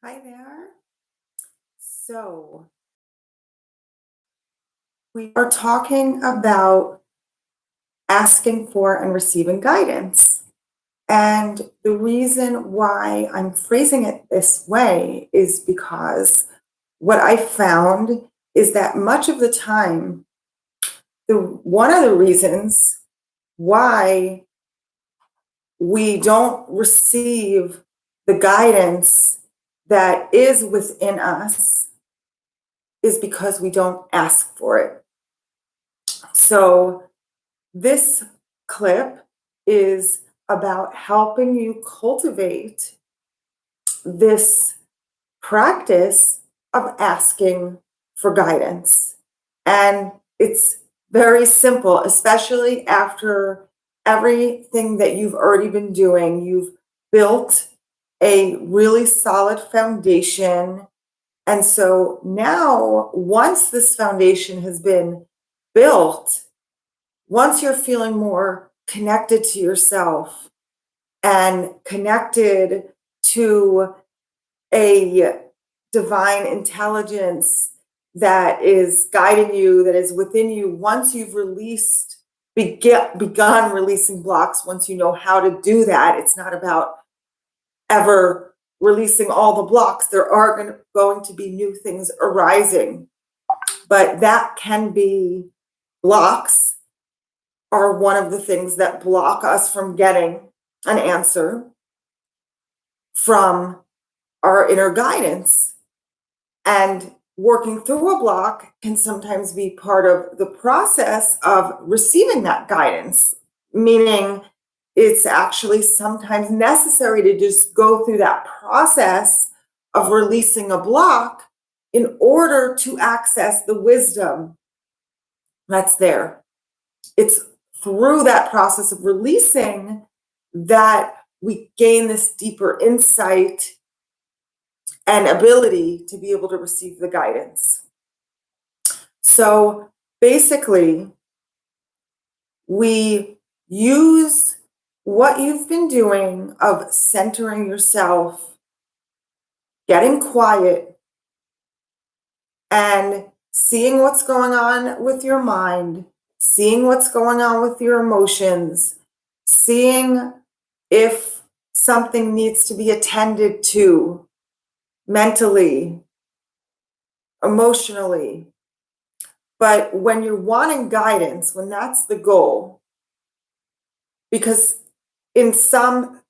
Hi there. So, we are talking about asking for and receiving guidance. And the reason why I'm phrasing it this way is because what I found is that much of the time, one of the reasons why we don't receive the guidance that is within us is because we don't ask for it. So, this clip is about helping you cultivate this practice of asking for guidance. And it's very simple, especially after everything that you've already been doing. You've built a really solid foundation. And so now, once this foundation has been built, once you're feeling more connected to yourself and connected to a divine intelligence that is guiding you, that is within you, once you've begun releasing blocks, once you know how to do that, it's not about ever releasing all the blocks. There are going to be new things arising, but that can be blocks are one of the things that block us from getting an answer from our inner guidance. And working through a block can sometimes be part of the process of receiving that guidance, meaning it's actually sometimes necessary to just go through that process of releasing a block in order to access the wisdom that's there. It's through that process of releasing that we gain this deeper insight and ability to be able to receive the guidance. So basically, we use what you've been doing of centering yourself, getting quiet, and seeing what's going on with your mind, seeing what's going on with your emotions, seeing if something needs to be attended to mentally, emotionally. But when you're wanting guidance, when that's the goal, because in some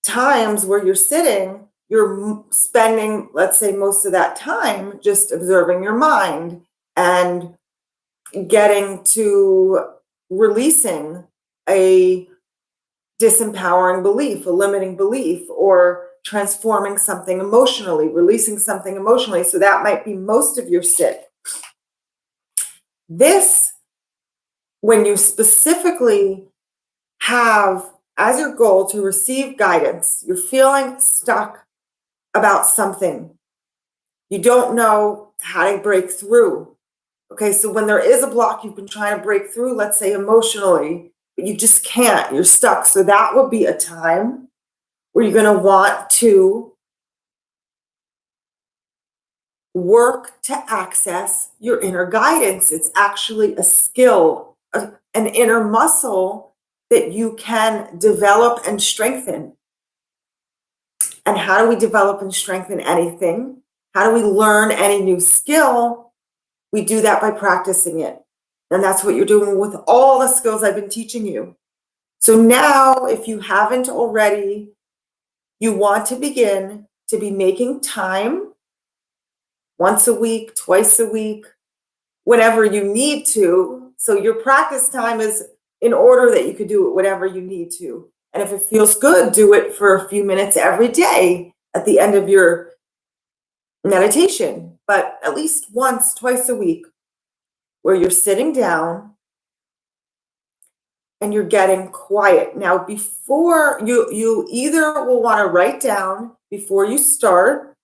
times where you're sitting, you're spending, let's say, most of that time just observing your mind and getting to releasing a disempowering belief, a limiting belief, or transforming something emotionally, releasing something emotionally. So that might be most of your sit. This, when you specifically have as your goal to receive guidance, you're feeling stuck about something, you don't know how to break through. Okay, so when there is a block you've been trying to break through, let's say emotionally, but you just can't, you're stuck. So that will be a time where you're going to want to work to access your inner guidance. It's actually a skill, an inner muscle that you can develop and strengthen. And how do we develop and strengthen anything? How do we learn any new skill? We do that by practicing it. And that's what you're doing with all the skills I've been teaching you. So now, if you haven't already, you want to begin to be making time once a week, twice a week, whenever you need to. So your practice time is in order that you could do it whenever you need to. And if it feels good, do it for a few minutes every day at the end of your meditation, but at least once, twice a week, where you're sitting down and you're getting quiet. Now, before you either will want to write down before you start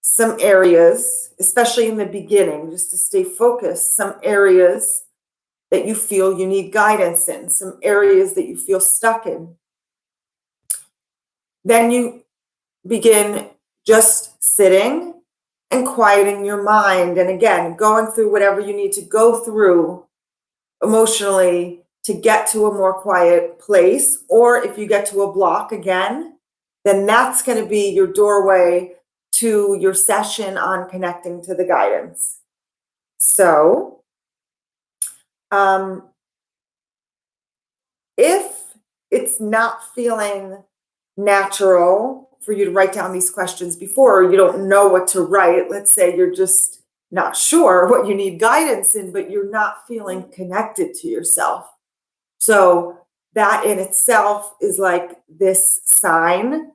some areas, especially in the beginning, just to stay focused, some areas that you feel you need guidance in, some areas that you feel stuck in. Then you begin just sitting and quieting your mind. And again, going through whatever you need to go through emotionally to get to a more quiet place. Or if you get to a block again, then that's going to be your doorway to your session on connecting to the guidance. So, if it's not feeling natural for you to write down these questions before, or you don't know what to write, let's say you're just not sure what you need guidance in, but you're not feeling connected to yourself. So that in itself is like this sign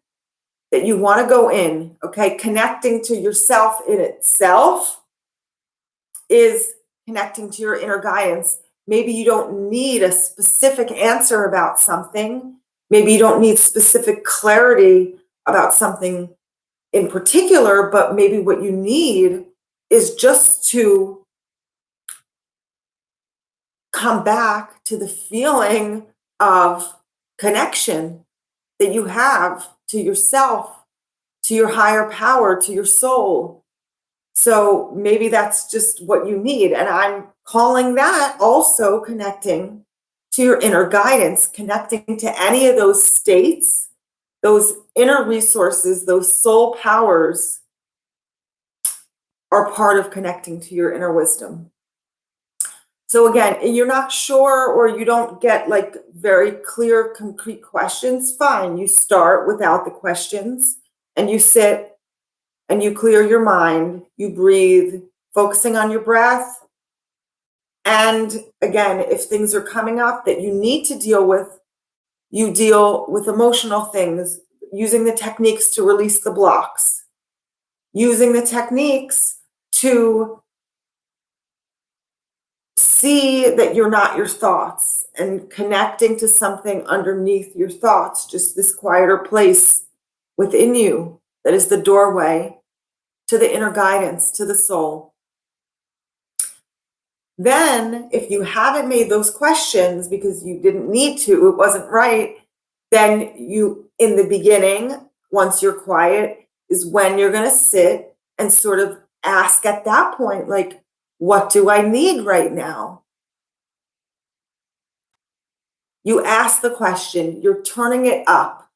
that you want to go in, okay? Connecting to yourself in itself is connecting to your inner guidance. Maybe you don't need a specific answer about something. Maybe you don't need specific clarity about something in particular, but maybe what you need is just to come back to the feeling of connection that you have to yourself, to your higher power, to your soul. So maybe that's just what you need. And I'm calling that also connecting to your inner guidance, connecting to any of those states, those inner resources, those soul powers are part of connecting to your inner wisdom. So again, you're not sure or you don't get like very clear, concrete questions, fine. You start without the questions and you sit and you clear your mind, you breathe, focusing on your breath. And again, if things are coming up that you need to deal with, you deal with emotional things, using the techniques to release the blocks, using the techniques to see that you're not your thoughts and connecting to something underneath your thoughts, just this quieter place within you that is the doorway to the inner guidance, to the soul. Then, if you haven't made those questions because you didn't need to, it wasn't right, then you, in the beginning, once you're quiet, is when you're going to sit and sort of ask at that point, like, what do I need right now? You ask the question, you're turning it up.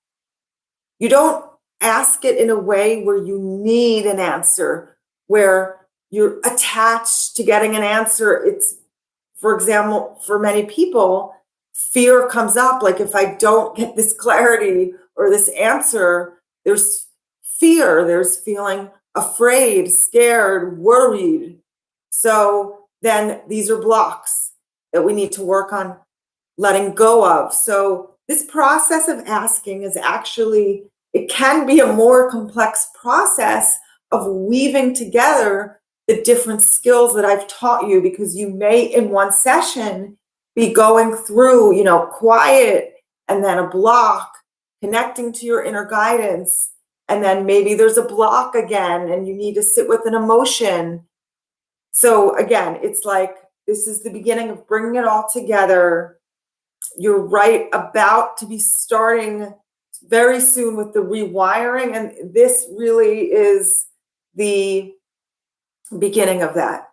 You don't ask it in a way where you need an answer, where you're attached to getting an answer. It's, for example, for many people, fear comes up. Like, if I don't get this clarity or this answer, there's fear, there's feeling afraid, scared, worried. So then these are blocks that we need to work on letting go of. So this process of asking is actually, it can be a more complex process of weaving together the different skills that I've taught you, because you may in one session be going through, quiet and then a block, connecting to your inner guidance. And then maybe there's a block again and you need to sit with an emotion. So again, it's like, this is the beginning of bringing it all together. You're right about to be starting very soon with the rewiring, and this really is the beginning of that,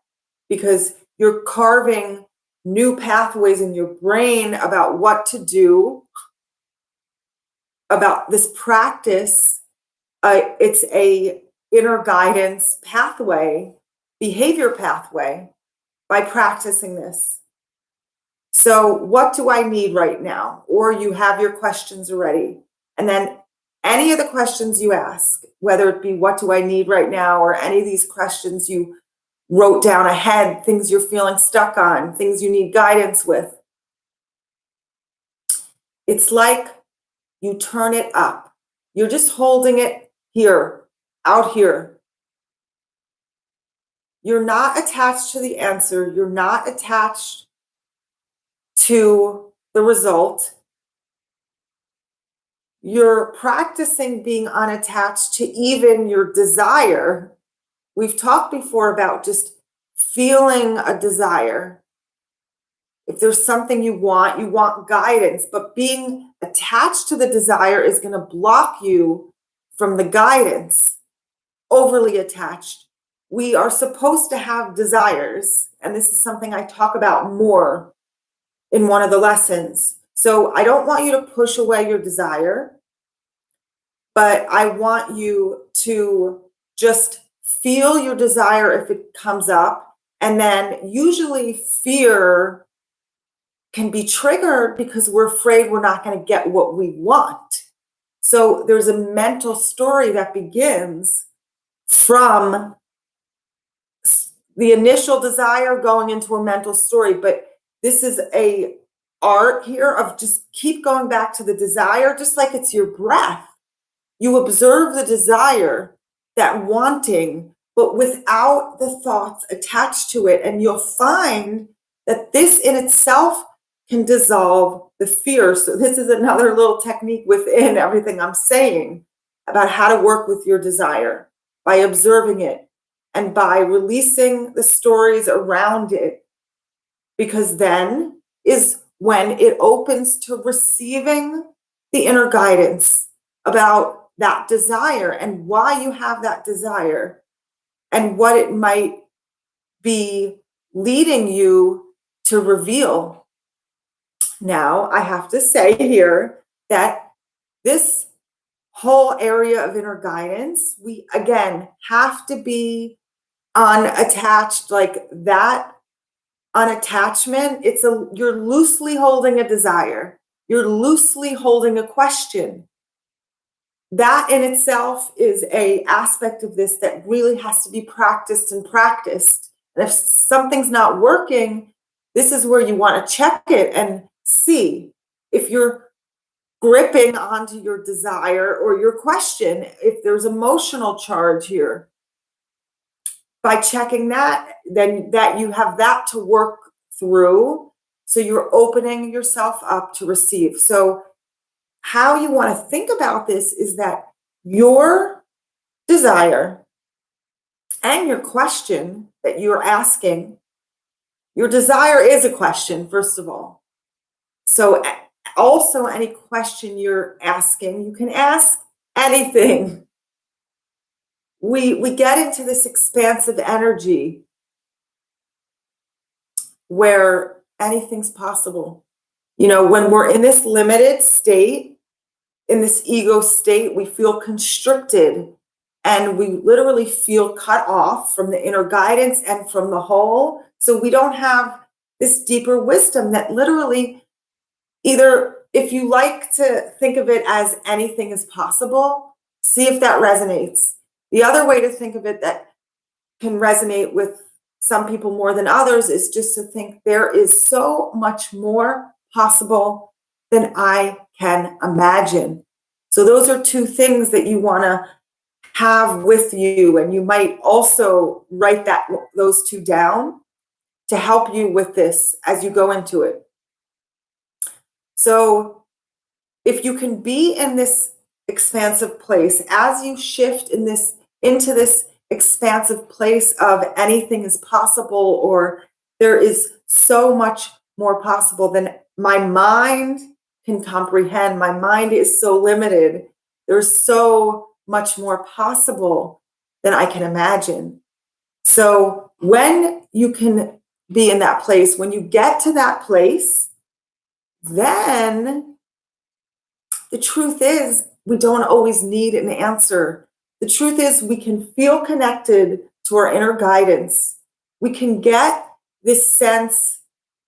because you're carving new pathways in your brain about what to do about this practice. It's a inner guidance pathway, behavior pathway, by practicing this. So what do I need right now? Or you have your questions already. And then any of the questions you ask, whether it be what do I need right now, or any of these questions you wrote down ahead, things you're feeling stuck on, things you need guidance with. It's like you turn it up. You're just holding it here, out here. You're not attached to the answer. You're not attached to the result. You're practicing being unattached to even your desire. We've talked before about just feeling a desire. If there's something you want guidance, but being attached to the desire is going to block you from the guidance. overly attached. We are supposed to have desires, and this is something I talk about more in one of the lessons. So I don't want you to push away your desire, but I want you to just feel your desire if it comes up. And then usually fear can be triggered because we're afraid we're not going to get what we want. So there's a mental story that begins from the initial desire going into a mental story. But this is a art here of just keep going back to the desire, just like it's your breath. You observe the desire, that wanting, but without the thoughts attached to it. And you'll find that this in itself can dissolve the fear. So this is another little technique within everything I'm saying about how to work with your desire, by observing it and by releasing the stories around it. Because then is when it opens to receiving the inner guidance about that desire and why you have that desire and what it might be leading you to reveal. Now, I have to say here that this whole area of inner guidance, we again have to be unattached, like that unattachment. You're loosely holding a desire, you're loosely holding a question. That in itself is a aspect of this that really has to be practiced and practiced. And if something's not working, this is where you want to check it and see if you're gripping onto your desire or your question, if there's emotional charge here. By checking that, then that you have that to work through. So you're opening yourself up to receive. So how you want to think about this is that your desire and your question that you're asking, your desire is a question, first of all. So also any question you're asking, you can ask anything. We get into this expansive energy where anything's possible. When we're in this limited state, in this ego state, we feel constricted and we literally feel cut off from the inner guidance and from the whole. So we don't have this deeper wisdom that literally, either if you like to think of it as anything is possible, see if that resonates. The other way to think of it that can resonate with some people more than others is just to think there is so much more possible than I can imagine. So those are two things that you want to have with you, and you might also write those two down to help you with this as you go into it. So if you can be in this expansive place, as you shift into this expansive place of anything is possible, or there is so much more possible than my mind can comprehend. My mind is so limited. There's so much more possible than I can imagine. So when you can be in that place, when you get to that place, then the truth is we don't always need an answer. The truth is we can feel connected to our inner guidance. We can get this sense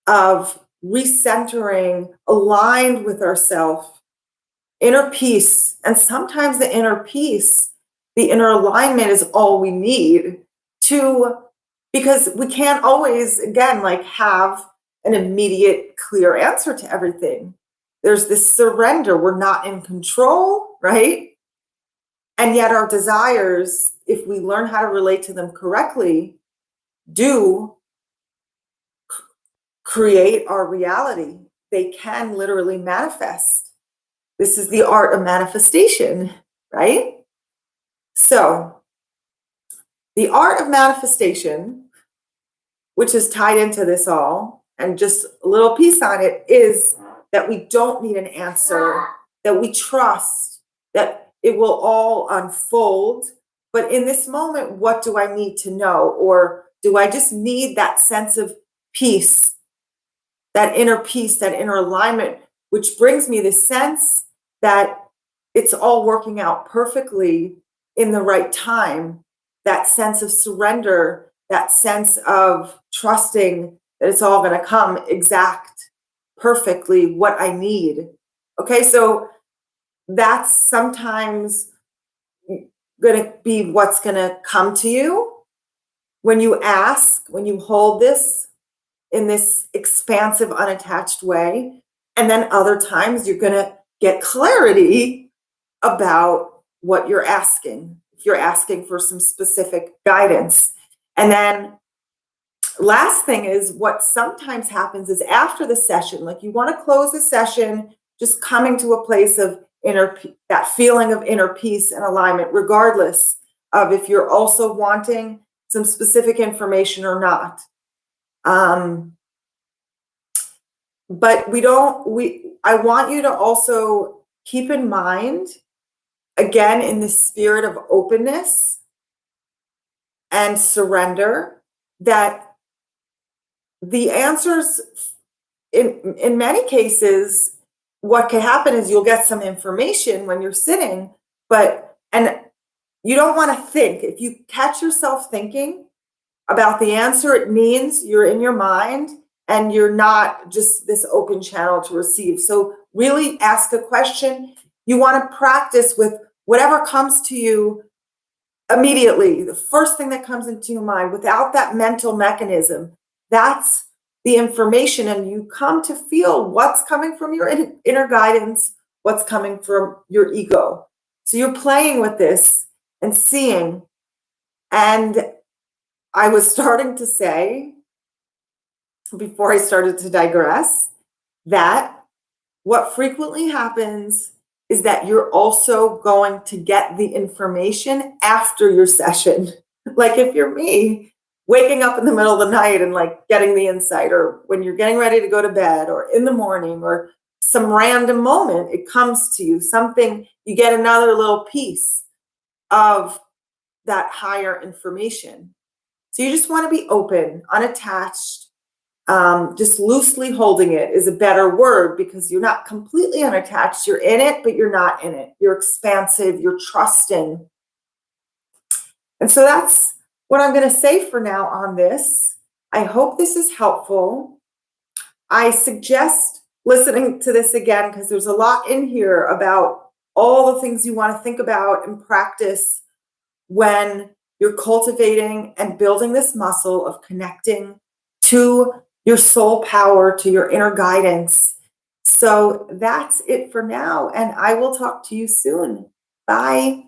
of recentering, aligned with ourselves, inner peace. And sometimes the inner peace, the inner alignment is all we need because we can't always, again, have an immediate, clear answer to everything. There's this surrender. We're not in control, right? And yet our desires, if we learn how to relate to them correctly, do create our reality. They can literally manifest. This is the art of manifestation, right? So the art of manifestation, which is tied into this all, and just a little piece on it, is that we don't need an answer, that we trust that it will all unfold But in this moment, what do I need to know? Or do I just need that sense of peace, that inner peace, that inner alignment, which brings me the sense that it's all working out perfectly in the right time, that sense of surrender, that sense of trusting that it's all going to come exact, perfectly what I need. Okay, so that's sometimes going to be what's going to come to you when you ask, when you hold this in this expansive, unattached way. And then other times you're going to get clarity about what you're asking, if you're asking for some specific guidance. And then last thing is what sometimes happens is after the session, like you want to close the session, just coming to a place of that feeling of inner peace and alignment, regardless of if you're also wanting some specific information or not. But I want you to also keep in mind, again, in the spirit of openness and surrender, that the answers, in many cases, what can happen is you'll get some information when you're sitting, and you don't want to think. If you catch yourself thinking about the answer, it means you're in your mind and you're not just this open channel to receive. So really ask a question. You want to practice with whatever comes to you immediately, the first thing that comes into your mind, without that mental mechanism. That's the information, and you come to feel what's coming from your inner guidance, what's coming from your ego. So you're playing with this and seeing. And I was starting to say, before I started to digress, that what frequently happens is that you're also going to get the information after your session. Like if you're me, waking up in the middle of the night and like getting the insight, or when you're getting ready to go to bed, or in the morning, or some random moment, it comes to you, something, you get another little piece of that higher information. So you just want to be open, unattached. Just loosely holding it is a better word, because you're not completely unattached. You're in it, but you're not in it. You're expansive, you're trusting. And so that's what I'm going to say for now on this. I hope this is helpful. I suggest listening to this again, because there's a lot in here about all the things you want to think about and practice when you're cultivating and building this muscle of connecting to your soul power, to your inner guidance. So that's it for now, and I will talk to you soon. Bye.